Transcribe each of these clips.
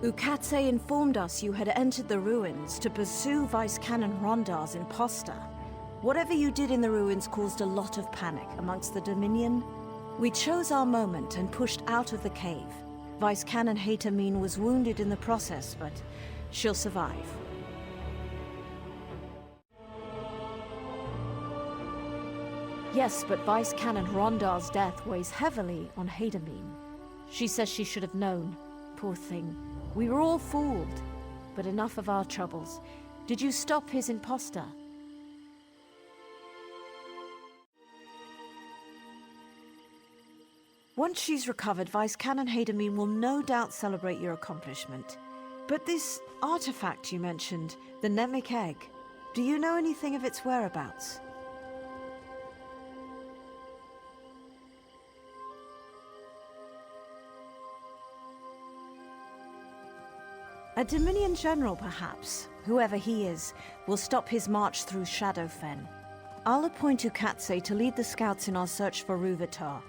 Ukatse informed us you had entered the ruins to pursue Vice Canon Rondar's imposter. Whatever you did in the ruins caused a lot of panic amongst the Dominion. We chose our moment and pushed out of the cave. Vice Canon Tamiil was wounded in the process, but she'll survive. Yes, but Vice Canon Rondar's death weighs heavily on Tamiil. She says she should have known. Poor thing. We were all fooled. But enough of our troubles. Did you stop his imposter? Once she's recovered, Vice Canon Tamiil will no doubt celebrate your accomplishment. But this artifact you mentioned, the Nemic Egg, do you know anything of its whereabouts? A Dominion general, perhaps, whoever he is, will stop his march through Shadowfen. I'll appoint Ukatse to lead the scouts in our search for Rúigetar.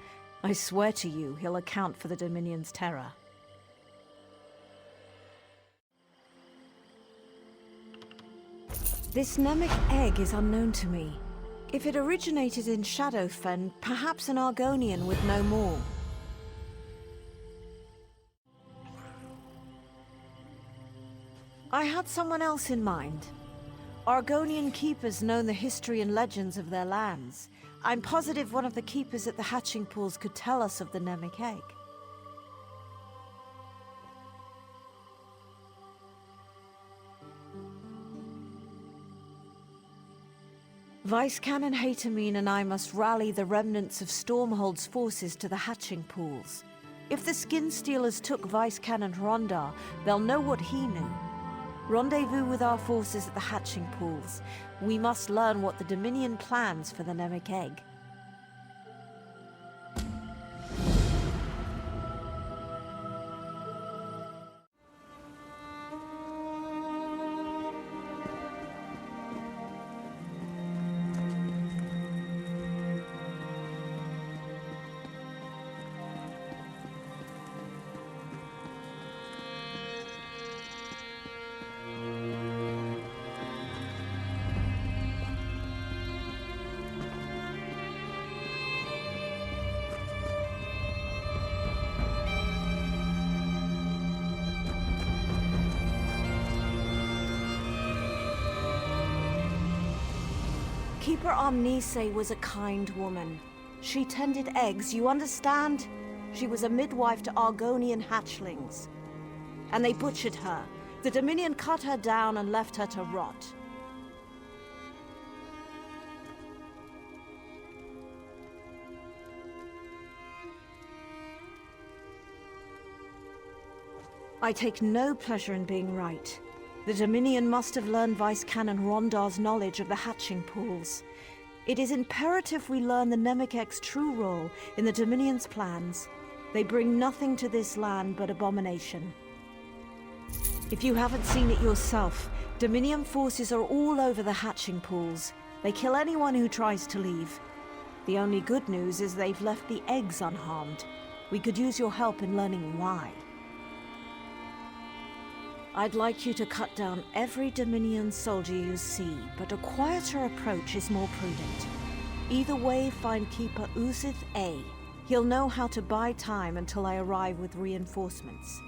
I swear to you, he'll account for the Dominion's terror. This Nemic Egg is unknown to me. If it originated in Shadowfen, perhaps an Argonian would know more. I had someone else in mind. Argonian keepers know the history and legends of their lands. I'm positive one of the keepers at the hatching pools could tell us of the Nemic Egg. Vice Canon Tamiil and I must rally the remnants of Stormhold's forces to the hatching pools. If the Skin Stealers took Vice Canon Rondar, they'll know what he knew. Rendezvous with our forces at the hatching pools. We must learn what the Dominion plans for the Nemic Egg. Keeper Omnise was a kind woman. She tended eggs, you understand? She was a midwife to Argonian hatchlings. And they butchered her. The Dominion cut her down and left her to rot. I take no pleasure in being right. The Dominion must have learned Vice Canon Rondar's knowledge of the hatching pools. It is imperative we learn the Nemic Egg's true role in the Dominion's plans. They bring nothing to this land but abomination. If you haven't seen it yourself, Dominion forces are all over the hatching pools. They kill anyone who tries to leave. The only good news is they've left the eggs unharmed. We could use your help in learning why. I'd like you to cut down every Dominion soldier you see, but a quieter approach is more prudent. Either way, find Keeper Uzith A. He'll know how to buy time until I arrive with reinforcements.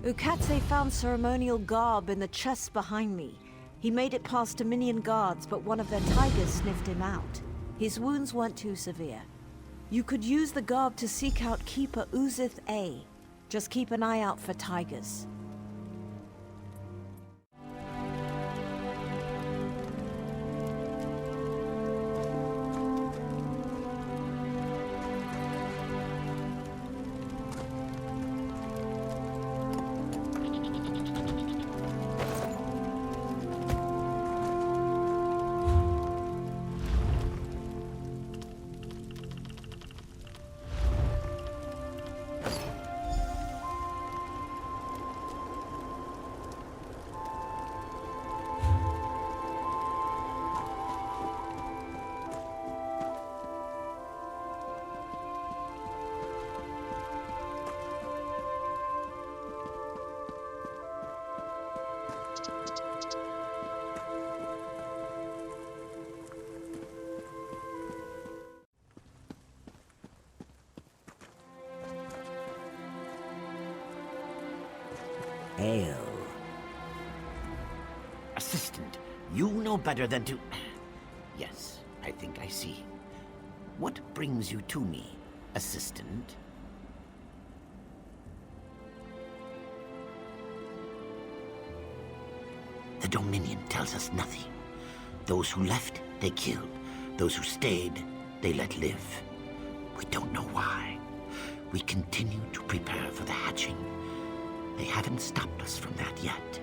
Ukatse found ceremonial garb in the chest behind me. He made it past Dominion guards, but one of their tigers sniffed him out. His wounds weren't too severe. You could use the garb to seek out Keeper Uzith A. Just keep an eye out for tigers. Ale. Assistant, you know better than to... Yes, I think I see. What brings you to me, Assistant? The Dominion tells us nothing. Those who left, they killed. Those who stayed, they let live. We don't know why. We continue to prepare for the hatching. They haven't stopped us from that yet.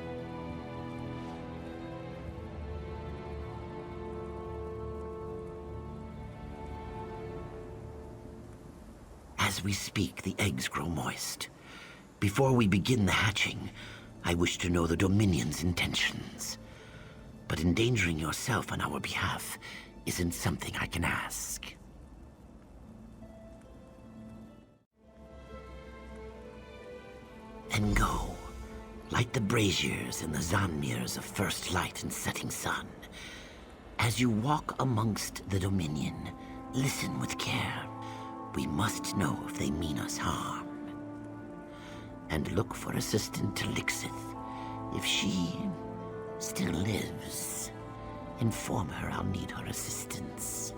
As we speak, the eggs grow moist. Before we begin the hatching, I wish to know the Dominion's intentions. But endangering yourself on our behalf isn't something I can ask. Then go. Light the braziers in the Zanmirs of first light and setting sun. As you walk amongst the Dominion, listen with care. We must know if they mean us harm. And look for Assistant Talixith. If she still lives, inform her I'll need her assistance.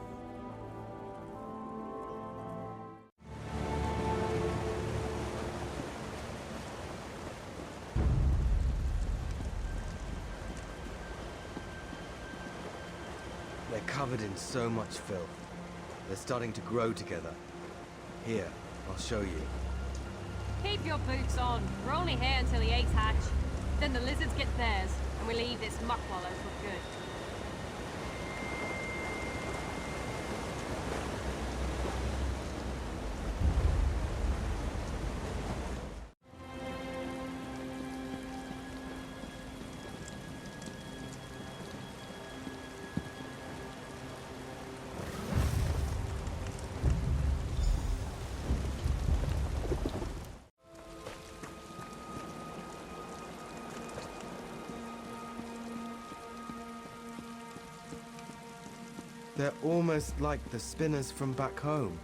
They're covered in so much filth. They're starting to grow together. Here, I'll show you. Keep your boots on. We're only here until the eggs hatch. Then the lizards get theirs, and we leave this muck wallow for good. They're almost like the spinners from back home.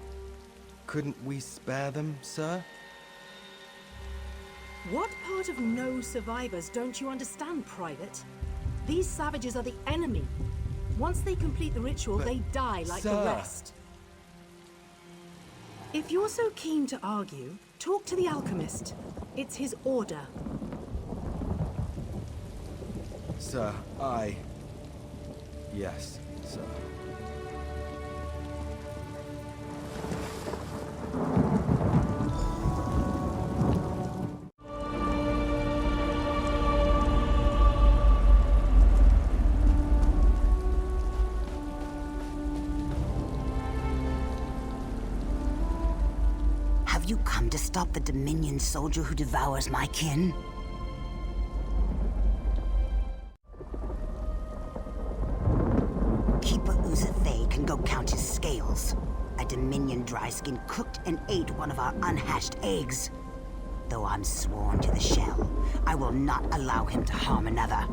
Couldn't we spare them, sir? What part of no survivors don't you understand, Private? These savages are the enemy. Once they complete the ritual, they die like the rest. If you're so keen to argue, talk to the alchemist. It's his order. Sir, Yes, sir. Have you come to stop the Dominion soldier who devours my kin? Keeper Uzathay can go count his scales. A Dominion dryskin cooked and ate one of our unhatched eggs. Though I'm sworn to the shell, I will not allow him to harm another.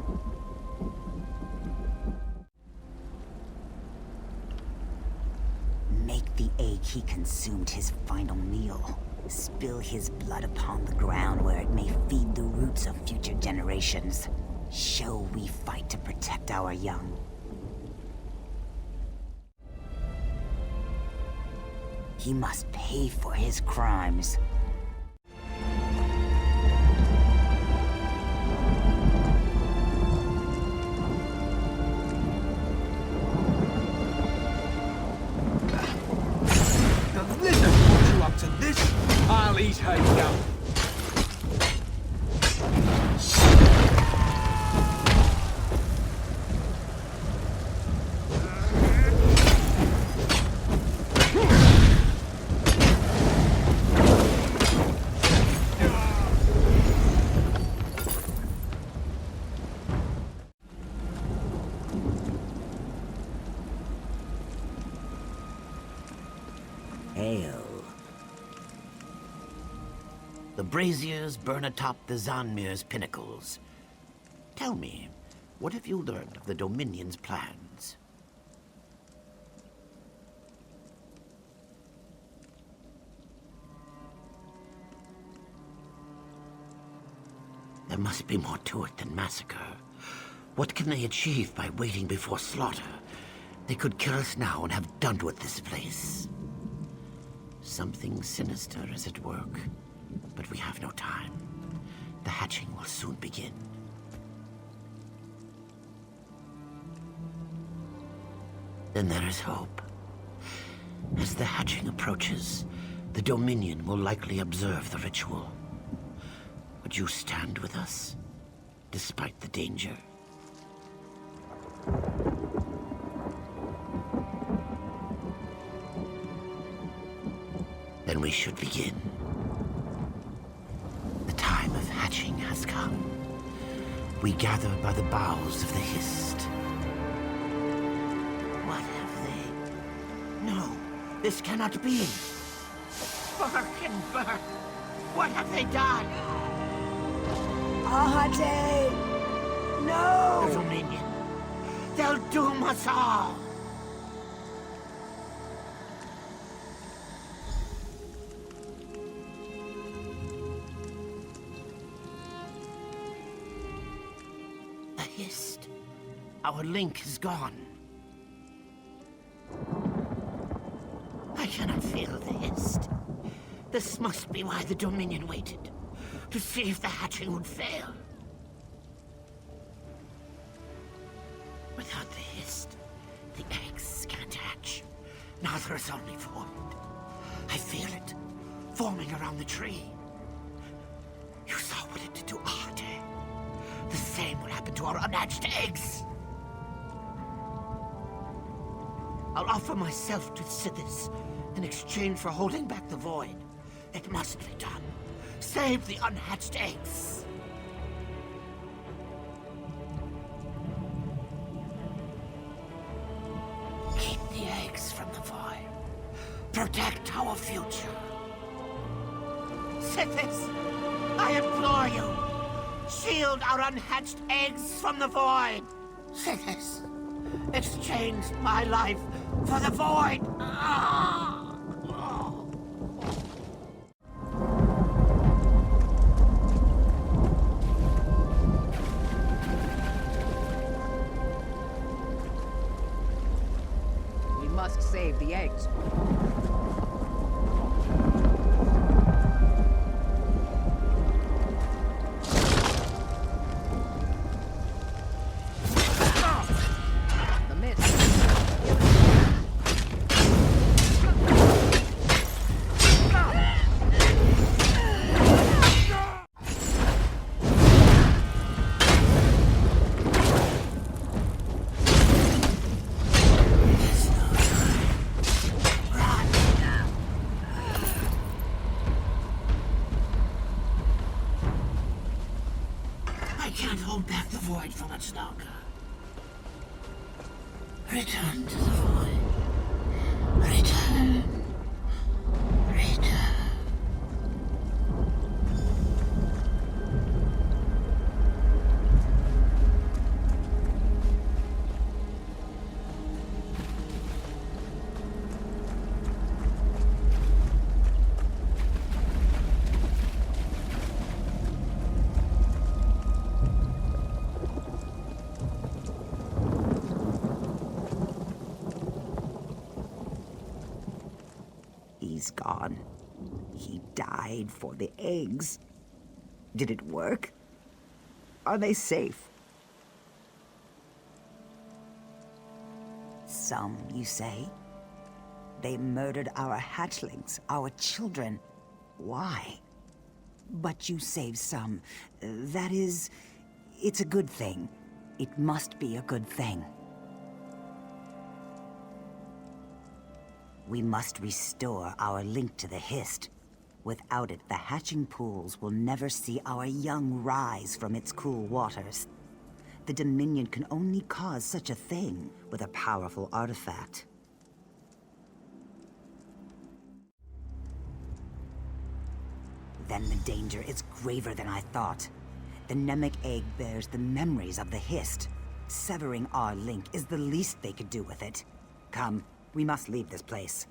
Make the egg he consumed his final meal. Spill his blood upon the ground where it may feed the roots of future generations. Show we fight to protect our young. He must pay for his crimes. The lizard put you up to this? I'll eat her young. Ale. The braziers burn atop the Zanmir's pinnacles. Tell me, what have you learned of the Dominion's plans? There must be more to it than massacre. What can they achieve by waiting before slaughter? They could kill us now and have done with this place. Something sinister is at work, but we have no time. The hatching will soon begin. Then there is hope. As the hatching approaches, the Dominion will likely observe the ritual. Would you stand with us, despite the danger? Then we should begin. The time of hatching has come. We gather by the boughs of the Hist. What have they? No, this cannot be. Birkenberg! What have they done? Ahate! No! The Dominion. They'll doom us all! The Hist. Our link is gone. I cannot feel the Hist. This must be why the Dominion waited. To see if the hatching would fail. Without the Hist, the eggs can't hatch. Now there is only void. I feel it, forming around the tree. You saw what it did to Arte. The same will happen to our unhatched eggs. I'll offer myself to Sithis in exchange for holding back the void. It must be done. Save the unhatched eggs. Keep the eggs from the void. Protect our future. Sithis, I implore you. Shield our unhatched eggs from the void. Sithis, exchange my life for the void. We must save the eggs. The mist. I can't hold back the void for much longer. Return to the void. Return. Return. He's gone. He died for the eggs. Did it work? Are they safe? Some, you say? They murdered our hatchlings, our children. Why? But you saved some. That is... it's a good thing. It must be a good thing. We must restore our link to the Hist. Without it, the hatching pools will never see our young rise from its cool waters. The Dominion can only cause such a thing with a powerful artifact. Then the danger is graver than I thought. The Nemec egg bears the memories of the Hist. Severing our link is the least they could do with it. Come. We must leave this place.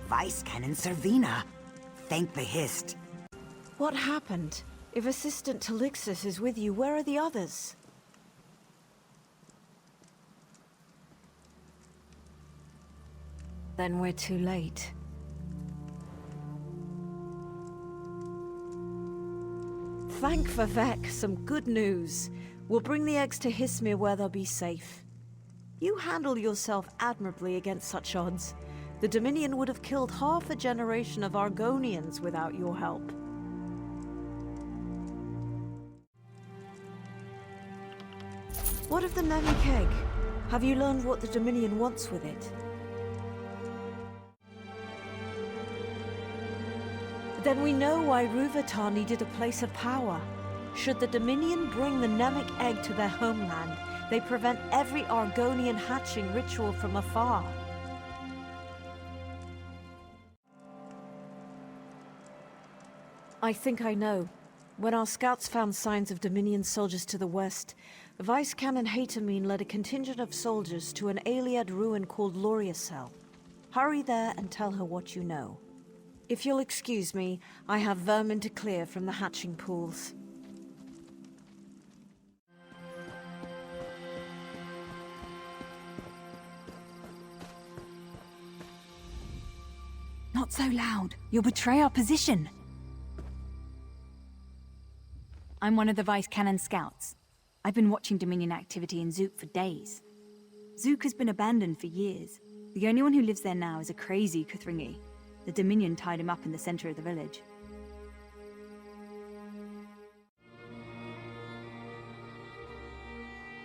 Vice Cannon Servina. Thank the Hist. What happened? If Assistant Talixis is with you, where are the others? Then we're too late. Thank Vivek, some good news. We'll bring the eggs to Hismir where they'll be safe. You handle yourself admirably against such odds. The Dominion would have killed half a generation of Argonians without your help. What of the Namek egg? Have you learned what the Dominion wants with it? Then we know why Ruvatar needed a place of power. Should the Dominion bring the Namek egg to their homeland, they prevent every Argonian hatching ritual from afar. I think I know. When our scouts found signs of Dominion soldiers to the west, Vice Canon Tamiil led a contingent of soldiers to an Aliad ruin called Loriacel. Hurry there and tell her what you know. If you'll excuse me, I have vermin to clear from the hatching pools. Not so loud. You'll betray our position. I'm one of the Vice Cannon scouts. I've been watching Dominion activity in Zook for days. Zook has been abandoned for years. The only one who lives there now is a crazy Kuthringi. The Dominion tied him up in the center of the village.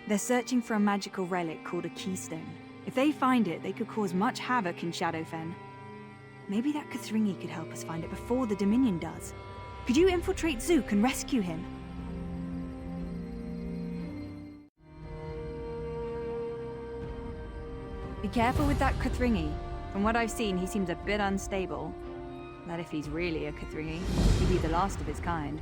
They're searching for a magical relic called a keystone. If they find it, they could cause much havoc in Shadowfen. Maybe that Kuthringi could help us find it before the Dominion does. Could you infiltrate Zook and rescue him? Be careful with that Kuthringi. From what I've seen, he seems a bit unstable. That if he's really a Kuthringi, he'd be the last of his kind.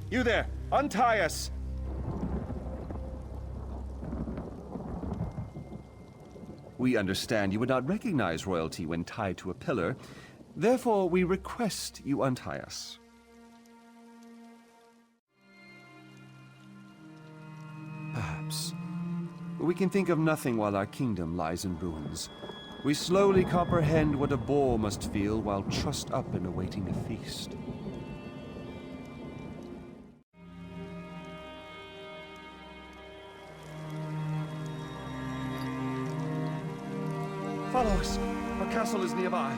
You there! Untie us! We understand you would not recognize royalty when tied to a pillar. Therefore, we request you untie us. Perhaps. We can think of nothing while our kingdom lies in ruins. We slowly comprehend what a boar must feel while trussed up and awaiting a feast. Follow us. Our castle is nearby.